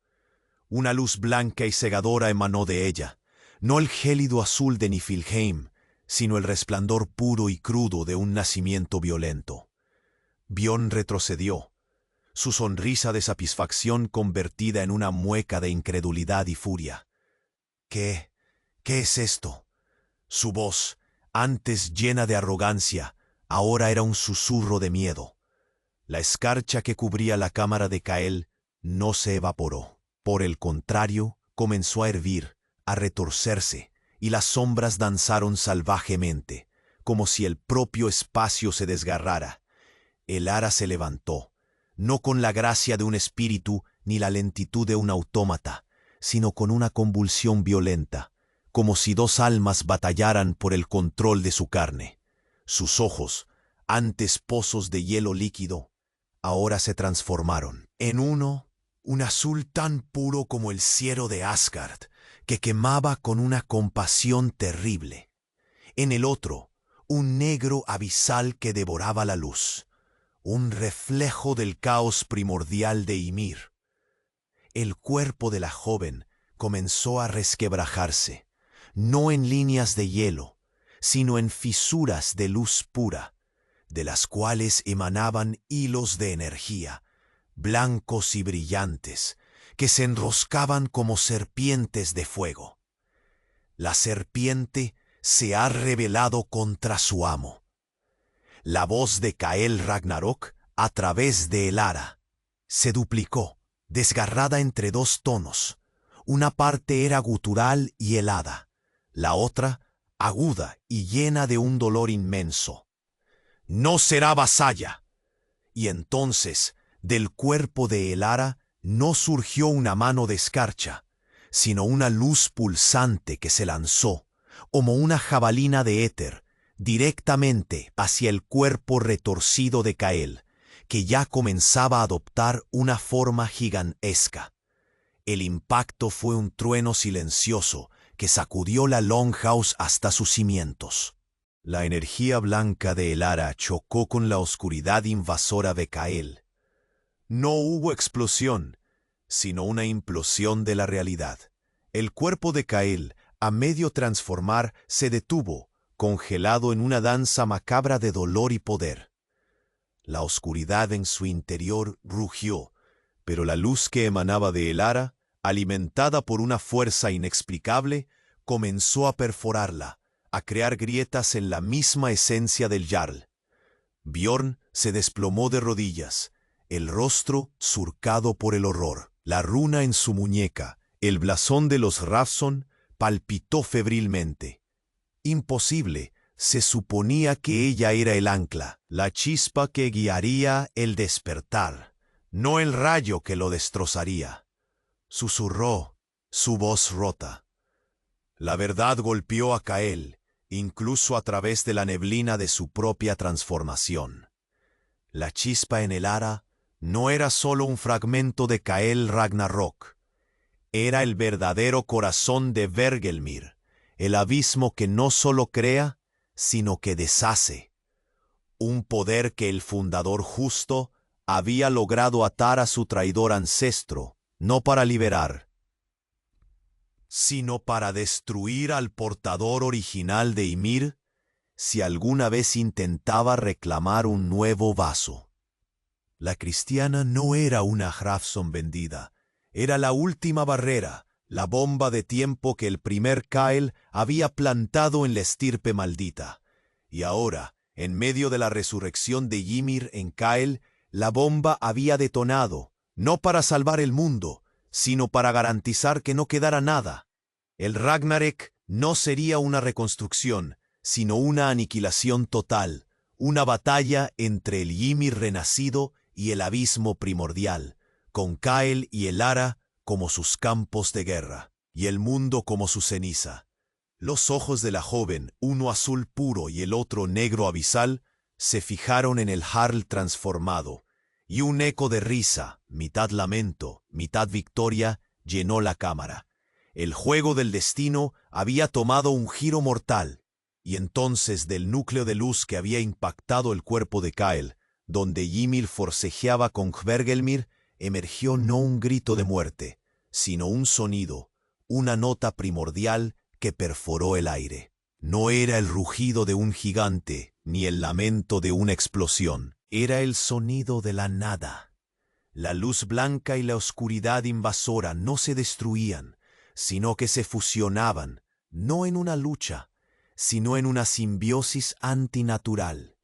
Una luz blanca y cegadora emanó de ella, no el gélido azul de Niflheim, sino el resplandor puro y crudo de un nacimiento violento. Bjorn retrocedió, su sonrisa de satisfacción convertida en una mueca de incredulidad y furia. ¿Qué es esto? Su voz, antes llena de arrogancia, ahora era un susurro de miedo. La escarcha que cubría la cámara de Kael no se evaporó. Por el contrario, comenzó a hervir, a retorcerse, y las sombras danzaron salvajemente, como si el propio espacio se desgarrara. Elara se levantó, no con la gracia de un espíritu ni la lentitud de un autómata, sino con una convulsión violenta, como si dos almas batallaran por el control de su carne. Sus ojos, antes pozos de hielo líquido, ahora se transformaron en un azul tan puro como el cielo de Asgard, que quemaba con una compasión terrible. En el otro, un negro abisal que devoraba la luz, un reflejo del caos primordial de Ymir. El cuerpo de la joven comenzó a resquebrajarse, no en líneas de hielo, sino en fisuras de luz pura, de las cuales emanaban hilos de energía, blancos y brillantes, que se enroscaban como serpientes de fuego. La serpiente se ha rebelado contra su amo. La voz de Kael Ragnarok, a través de Elara, se duplicó, desgarrada entre dos tonos. Una parte era gutural y helada, la otra aguda y llena de un dolor inmenso. «No será vasalla». Y entonces, del cuerpo de Elara no surgió una mano de escarcha, sino una luz pulsante que se lanzó, como una jabalina de éter, directamente hacia el cuerpo retorcido de Kael, que ya comenzaba a adoptar una forma gigantesca. El impacto fue un trueno silencioso que sacudió la Longhouse hasta sus cimientos. La energía blanca de Elara chocó con la oscuridad invasora de Kael. No hubo explosión, sino una implosión de la realidad. El cuerpo de Kael, a medio transformar, se detuvo, congelado en una danza macabra de dolor y poder. La oscuridad en su interior rugió, pero la luz que emanaba de Elara, alimentada por una fuerza inexplicable, comenzó a perforarla, a crear grietas en la misma esencia del Jarl. Bjorn se desplomó de rodillas, el rostro surcado por el horror. La runa en su muñeca, el blasón de los Hrafnsson, palpitó febrilmente. Imposible, Se suponía que ella era el ancla, la chispa que guiaría el despertar, no el rayo que lo destrozaría. Susurró, su voz rota. La verdad golpeó a Kael, incluso a través de la neblina de su propia transformación. La chispa en el Ara no era solo un fragmento de Kael Ragnarok. Era el verdadero corazón de Hvergelmir, el abismo que no solo crea, sino que deshace. Un poder que el fundador justo había logrado atar a su traidor ancestro, no para liberar, sino para destruir al portador original de Ymir, si alguna vez intentaba reclamar un nuevo vaso. La cristiana no era una Hrafson vendida, era la última barrera, la bomba de tiempo que el primer Kael había plantado en la estirpe maldita. Y ahora, en medio de la resurrección de Ymir en Kael, la bomba había detonado, no para salvar el mundo, sino para garantizar que no quedara nada. El Ragnarök no sería una reconstrucción, sino una aniquilación total, una batalla entre el Ymir renacido y el abismo primordial, con Kael y el Ara como sus campos de guerra, y el mundo como su ceniza. Los ojos de la joven, uno azul puro y el otro negro abisal, se fijaron en el Jarl transformado, y un eco de risa, mitad lamento, mitad victoria, llenó la cámara. El juego del destino había tomado un giro mortal, y entonces del núcleo de luz que había impactado el cuerpo de Kael, donde Ymir forcejeaba con Hvergelmir, emergió no un grito de muerte, sino un sonido, una nota primordial que perforó el aire. No era el rugido de un gigante, ni el lamento de una explosión, era el sonido de la nada. La luz blanca y la oscuridad invasora no se destruían, sino que se fusionaban, no en una lucha, sino en una simbiosis antinatural.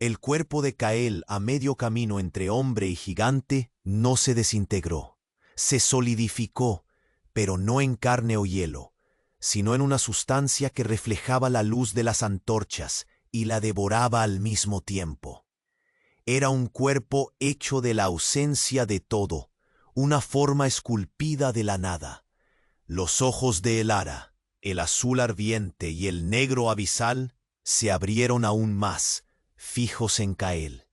El cuerpo de Kael a medio camino entre hombre y gigante no se desintegró, se solidificó, pero no en carne o hielo, sino en una sustancia que reflejaba la luz de las antorchas y la devoraba al mismo tiempo. Era un cuerpo hecho de la ausencia de todo, una forma esculpida de la nada. Los ojos de Elara, el azul ardiente y el negro abisal, se abrieron aún más, fijos en Kael.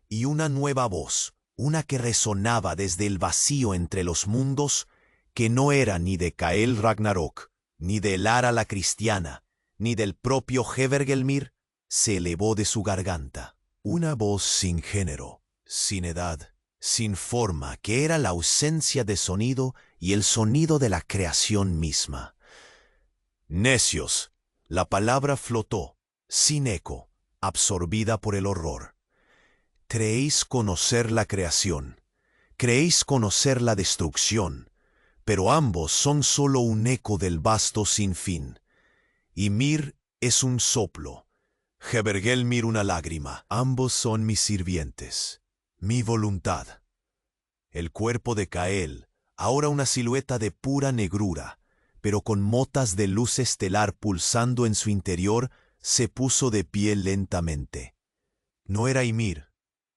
Y una nueva voz, una que resonaba desde el vacío entre los mundos, que no era ni de Kael Ragnarok, ni de Elara la cristiana, ni del propio Hvergelmir, se elevó de su garganta. Una voz sin género, sin edad, sin forma, que era la ausencia de sonido y el sonido de la creación misma. Necios, la palabra flotó, sin eco, absorbida por el horror. Creéis conocer la creación, creéis conocer la destrucción, pero ambos son solo un eco del vasto sin fin. Ymir es un soplo, Hvergelmir una lágrima. Ambos son mis sirvientes, mi voluntad. El cuerpo de Kael, ahora una silueta de pura negrura, pero con motas de luz estelar pulsando en su interior, se puso de pie lentamente. No era Ymir,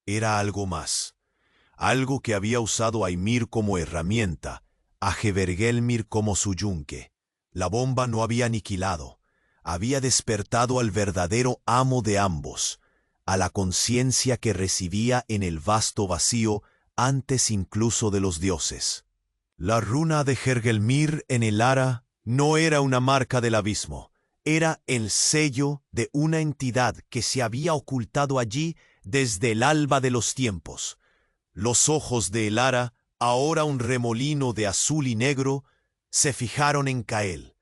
era algo más. Algo que había usado a Ymir como herramienta, a Hvergelmir como su yunque. La bomba no había aniquilado, había despertado al verdadero amo de ambos, a la conciencia que recibía en el vasto vacío antes incluso de los dioses. La runa de Hvergelmir en el Ara no era una marca del abismo, era el sello de una entidad que se había ocultado allí desde el alba de los tiempos. Los ojos de Elara, ahora un remolino de azul y negro, se fijaron en Kael,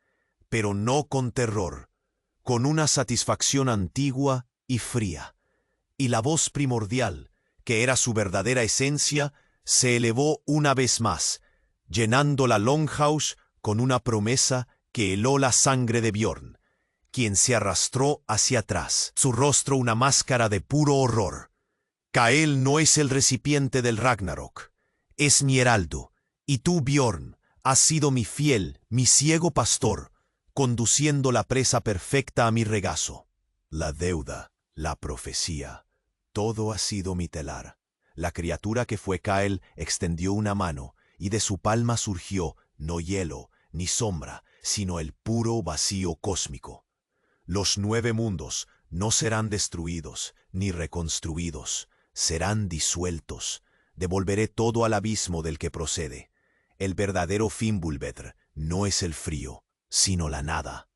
pero no con terror, con una satisfacción antigua y fría. Y la voz primordial, que era su verdadera esencia, se elevó una vez más, llenando la Longhouse con una promesa que heló la sangre de Bjorn, quien se arrastró hacia atrás, su rostro una máscara de puro horror. Kael no es el recipiente del Ragnarok, es mi heraldo, y tú, Bjorn, has sido mi fiel, mi ciego pastor, conduciendo la presa perfecta a mi regazo. la deuda, la profecía, todo ha sido mi telar. La criatura que fue Kael extendió una mano, y de su palma surgió no hielo ni sombra, sino el puro vacío cósmico. Los 9 mundos no serán destruidos ni reconstruidos, serán disueltos. Devolveré todo al abismo del que procede. El verdadero Fimbulvetr no es el frío, sino la nada.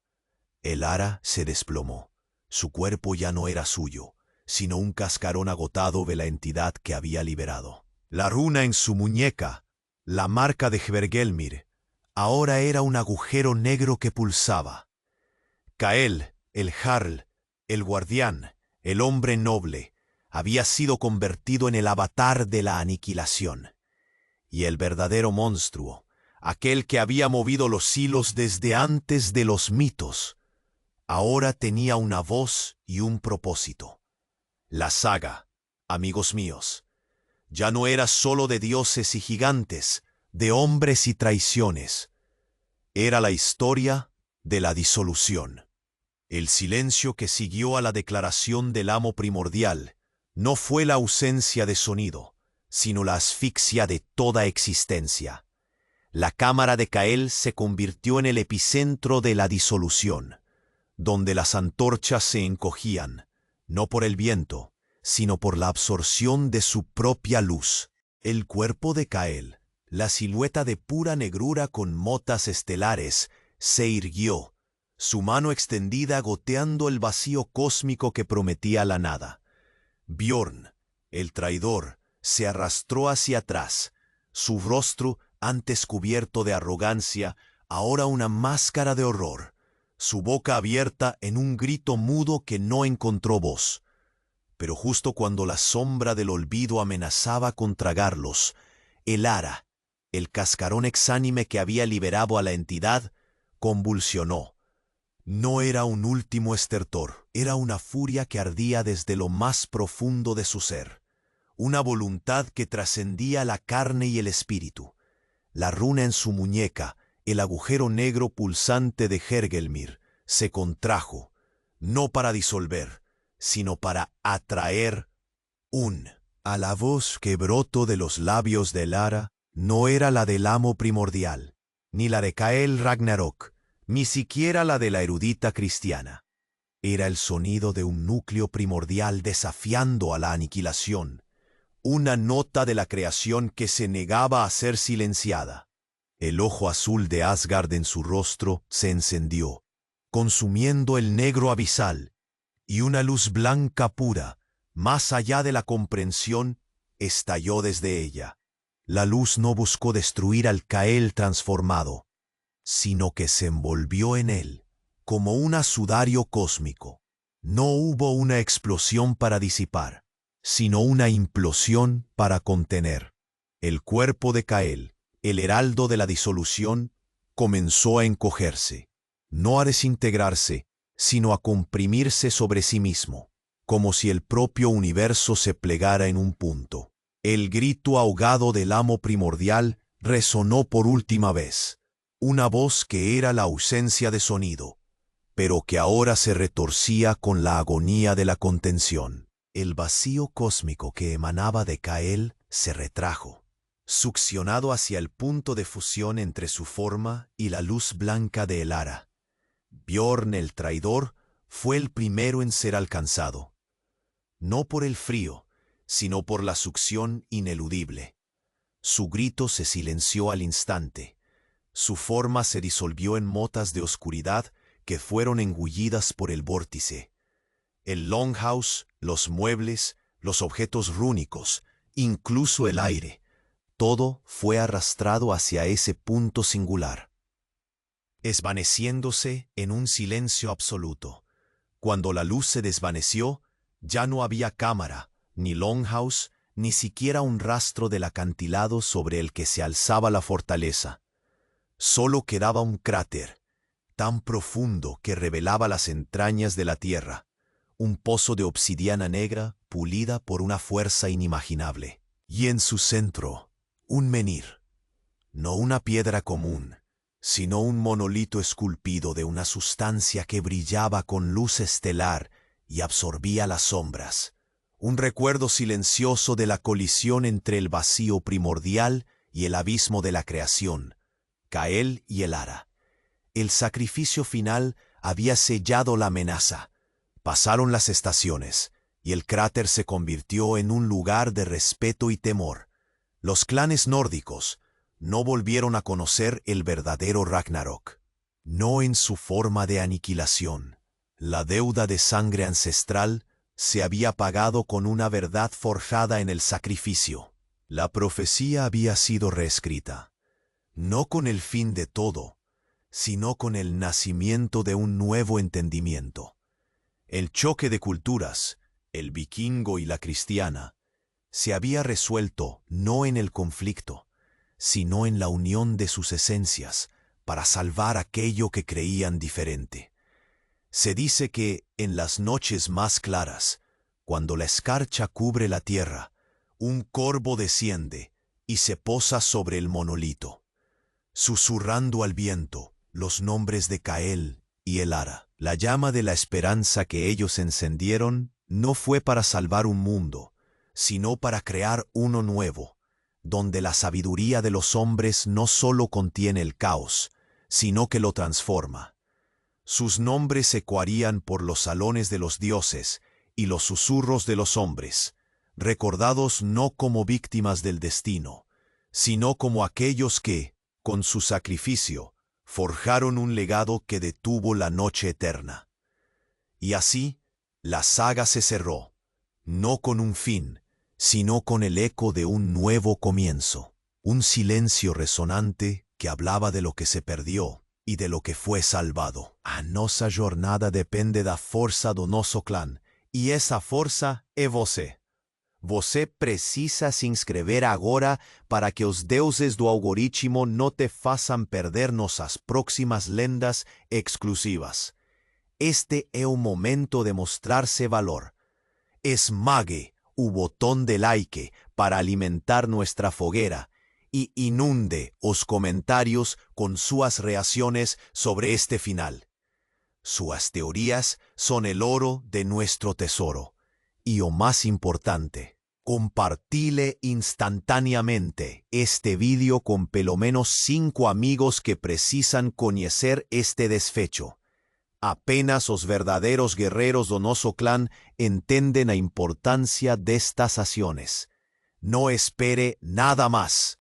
El ara se desplomó. Su cuerpo ya no era suyo, sino un cascarón agotado de la entidad que había liberado. La runa en su muñeca, la marca de Hvergelmir, ahora era un agujero negro que pulsaba. Kael, el Jarl, el guardián, el hombre noble, había sido convertido en el avatar de la aniquilación. Y el verdadero monstruo, aquel que había movido los hilos desde antes de los mitos, ahora tenía una voz y un propósito. La saga, amigos míos, ya no era solo de dioses y gigantes, de hombres y traiciones. Era la historia de la disolución. El silencio que siguió a la declaración del amo primordial no fue la ausencia de sonido, sino la asfixia de toda existencia. La cámara de Kael se convirtió en el epicentro de la disolución, donde las antorchas se encogían, no por el viento, sino por la absorción de su propia luz. El cuerpo de Kael, la silueta de pura negrura con motas estelares, se irguió, su mano extendida goteando el vacío cósmico que prometía la nada. Bjorn, el traidor, se arrastró hacia atrás, su rostro, antes cubierto de arrogancia, ahora una máscara de horror, su boca abierta en un grito mudo que no encontró voz. Pero justo cuando la sombra del olvido amenazaba con tragarlos, el ara, el cascarón exánime que había liberado a la entidad, convulsionó. No era un último estertor, era una furia que ardía desde lo más profundo de su ser, una voluntad que trascendía la carne y el espíritu. La runa en su muñeca, el agujero negro pulsante de Hvergelmir, se contrajo, no para disolver, sino para atraer a la voz que brotó de los labios de Lara no era la del amo primordial, ni la de Kael Ragnarok, ni siquiera la de la erudita cristiana. Era el sonido de un núcleo primordial desafiando a la aniquilación, una nota de la creación que se negaba a ser silenciada. El ojo azul de Asgard en su rostro se encendió, consumiendo el negro abisal, y una luz blanca pura, más allá de la comprensión, estalló desde ella. La luz no buscó destruir al Kael transformado, sino que se envolvió en él, como un sudario cósmico. No hubo una explosión para disipar, sino una implosión para contener. El cuerpo de Kael, el heraldo de la disolución, comenzó a encogerse, no a desintegrarse, sino a comprimirse sobre sí mismo, como si el propio universo se plegara en un punto. El grito ahogado del amo primordial resonó por última vez, una voz que era la ausencia de sonido, pero que ahora se retorcía con la agonía de la contención. El vacío cósmico que emanaba de Kael se retrajo, succionado hacia el punto de fusión entre su forma y la luz blanca de Elara. Bjorn el traidor fue el primero en ser alcanzado, no por el frío, sino por la succión ineludible. Su grito se silenció al instante, su forma se disolvió en motas de oscuridad que fueron engullidas por el vórtice. El longhouse, los muebles, los objetos rúnicos, incluso el aire, todo fue arrastrado hacia ese punto singular, desvaneciéndose en un silencio absoluto. Cuando la luz se desvaneció, ya no había cámara, ni longhouse, ni siquiera un rastro del acantilado sobre el que se alzaba la fortaleza. Solo quedaba un cráter, tan profundo que revelaba las entrañas de la tierra, un pozo de obsidiana negra pulida por una fuerza inimaginable. Y en su centro, un menhir, no una piedra común, sino un monolito esculpido de una sustancia que brillaba con luz estelar y absorbía las sombras, un recuerdo silencioso de la colisión entre el vacío primordial y el abismo de la creación, Cael y el Ara. El sacrificio final había sellado la amenaza. Pasaron las estaciones, y el cráter se convirtió en un lugar de respeto y temor. Los clanes nórdicos no volvieron a conocer el verdadero Ragnarok, no en su forma de aniquilación. La deuda de sangre ancestral se había pagado con una verdad forjada en el sacrificio. La profecía había sido reescrita, no con el fin de todo, sino con el nacimiento de un nuevo entendimiento. El choque de culturas, el vikingo y la cristiana, se había resuelto no en el conflicto, sino en la unión de sus esencias para salvar aquello que creían diferente. Se dice que, en las noches más claras, cuando la escarcha cubre la tierra, un corvo desciende y se posa sobre el monolito, susurrando al viento los nombres de Cael y el Ara. La llama de la esperanza que ellos encendieron no fue para salvar un mundo, sino para crear uno nuevo, donde la sabiduría de los hombres no solo contiene el caos, sino que lo transforma. Sus nombres ecoarían por los salones de los dioses y los susurros de los hombres, recordados no como víctimas del destino, sino como aquellos que, con su sacrificio, forjaron un legado que detuvo la noche eterna. Y así, la saga se cerró, no con un fin, sino con el eco de un nuevo comienzo, un silencio resonante que hablaba de lo que se perdió y de lo que fue salvado. A nossa jornada depende da força do nosso clã, e essa força é você. Você precisa se inscrever agora para que os deuses do algoritmo não te façam perder nossas próximas lendas exclusivas. Este é o momento de mostrarse valor. Esmague o botón de like para alimentar nuestra foguera y inunde os comentarios con sus reacciones sobre este final. Sus teorías son el oro de nuestro tesoro. Y o más importante, compartile instantáneamente este vídeo con pelo menos 5 amigos que precisan conocer este desfecho. Apenas os verdadeiros guerreros do nosso clã entenden la importancia de estas acciones. No espere nada más.